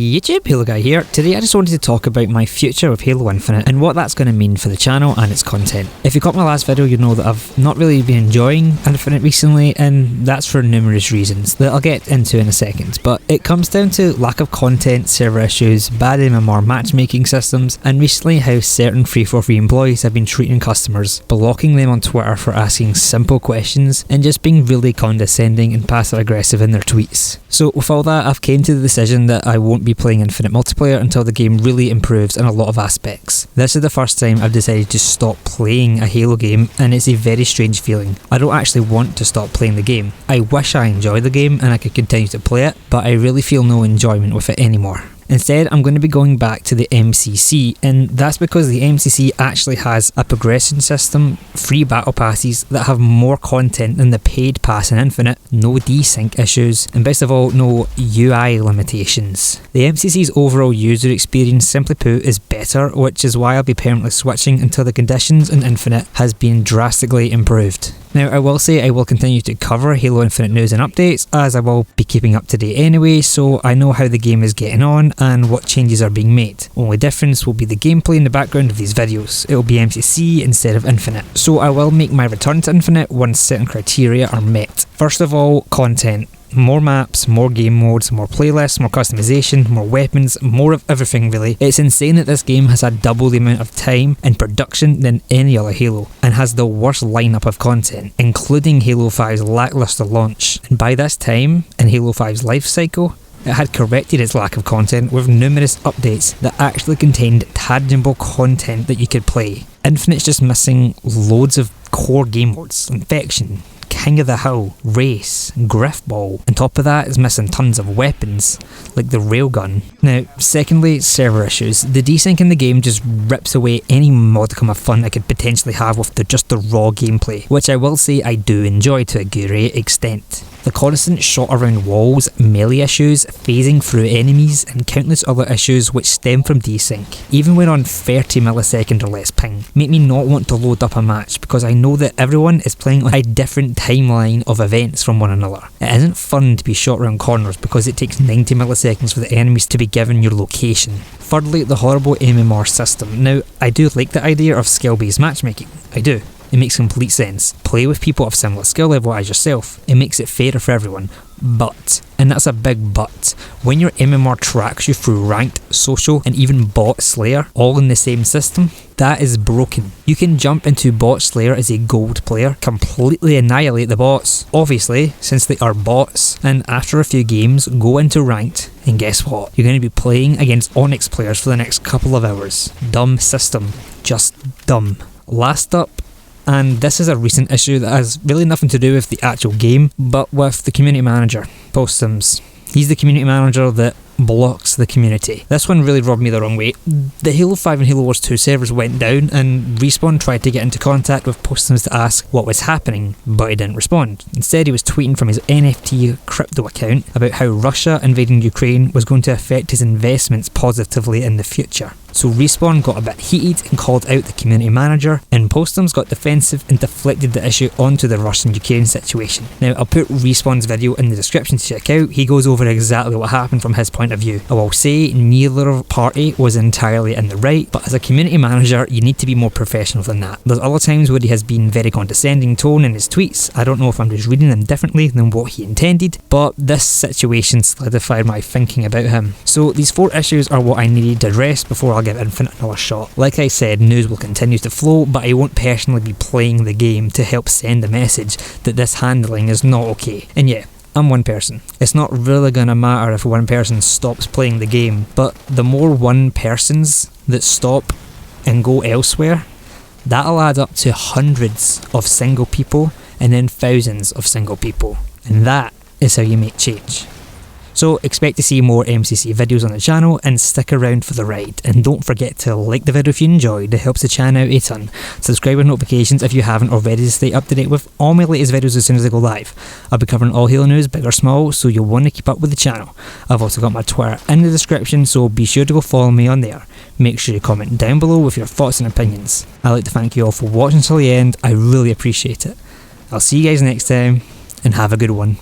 Hey YouTube, Halo Guy here. Today I just wanted to talk about my future with Halo Infinite and what that's going to mean for the channel and its content. If you caught my last video, you know that I've not really been enjoying Infinite recently, and that's for numerous reasons that I'll get into in a second. But it comes down to lack of content, server issues, bad MMR matchmaking systems, and recently how certain 343 employees have been treating customers, blocking them on Twitter for asking simple questions, and just being really condescending and passive aggressive in their tweets. So with all that, I've came to the decision that I won't be playing Infinite multiplayer until the game really improves in a lot of aspects. This is the first time I've decided to stop playing a Halo game, and it's a very strange feeling. I don't actually want to stop playing the game. I wish I enjoyed the game and I could continue to play it, but I really feel no enjoyment with it anymore. Instead, I'm going to be going back to the MCC, and that's because the MCC actually has a progression system, free battle passes that have more content than the paid pass in Infinite, no desync issues, and best of all, no UI limitations. The MCC's overall user experience, simply put, is better, which is why I'll be permanently switching until the conditions in Infinite has been drastically improved. Now, I will say I will continue to cover Halo Infinite news and updates, as I will be keeping up to date anyway, so I know how the game is getting on and what changes are being made. Only difference will be the gameplay in the background of these videos. It will be MCC instead of Infinite. So I will make my return to Infinite once certain criteria are met. First of all, content. More maps, more game modes, more playlists, more customization, more weapons, more of everything really. It's insane that this game has had double the amount of time in production than any other Halo, and has the worst lineup of content, including Halo 5's lackluster launch. And by this time, in Halo 5's life cycle, it had corrected its lack of content with numerous updates that actually contained tangible content that you could play. Infinite's just missing loads of core game modes: Infection, King of the Hill, Race, Griffball. On top of that, it's missing tons of weapons, like the railgun. Now, secondly, server issues. The desync in the game just rips away any modicum of fun I could potentially have with just the raw gameplay, which I will say I do enjoy to a great extent. The constant shot around walls, melee issues, phasing through enemies, and countless other issues which stem from desync, even when on 30 millisecond or less ping, make me not want to load up a match because I know that everyone is playing on a different timeline of events from one another. It isn't fun to be shot around corners because it takes 90 milliseconds for the enemies to be given your location. Thirdly, the horrible MMR system. Now, I do like the idea of skill-based matchmaking. I do. It makes complete sense. Play with people of similar skill level as yourself. It makes it fairer for everyone. But, and that's a big but, when your MMR tracks you through ranked, social, and even bot slayer, all in the same system, that is broken. You can jump into bot slayer as a gold player, completely annihilate the bots, obviously, since they are bots, and after a few games, go into ranked, and guess what? You're going to be playing against Onyx players for the next couple of hours. Dumb system. Just dumb. Last up, and this is a recent issue that has really nothing to do with the actual game, but with the community manager, Postums. He's the community manager that blocks the community. This one really rubbed me the wrong way. The Halo 5 and Halo Wars 2 servers went down, and Respawn tried to get into contact with Postums to ask what was happening, but he didn't respond. Instead, he was tweeting from his NFT crypto account about how Russia invading Ukraine was going to affect his investments positively in the future. So Respawn got a bit heated and called out the community manager, and Postums got defensive and deflected the issue onto the Russian-Ukraine situation. Now, I'll put Respawn's video in the description to check out. He goes over exactly what happened from his point of view. I will say neither party was entirely in the right, but as a community manager, you need to be more professional than that. There's other times where he has been very condescending tone in his tweets. I don't know if I'm just reading them differently than what he intended, but this situation solidified my thinking about him. So these 4 issues are what I needed to address before I'll give Infinite another shot. Like I said, news will continue to flow, but I won't personally be playing the game to help send a message that this handling is not okay. And yeah, I'm one person. It's not really going to matter if one person stops playing the game, but the more one persons that stop and go elsewhere, that'll add up to hundreds of single people and then thousands of single people. And that is how you make change. So expect to see more MCC videos on the channel, and stick around for the ride. And don't forget to like the video if you enjoyed, it helps the channel out a ton. Subscribe with notifications if you haven't already to stay up to date with all my latest videos as soon as they go live. I'll be covering all Halo news, big or small, so you'll want to keep up with the channel. I've also got my Twitter in the description, so be sure to go follow me on there. Make sure you comment down below with your thoughts and opinions. I'd like to thank you all for watching till the end, I really appreciate it. I'll see you guys next time, and have a good one.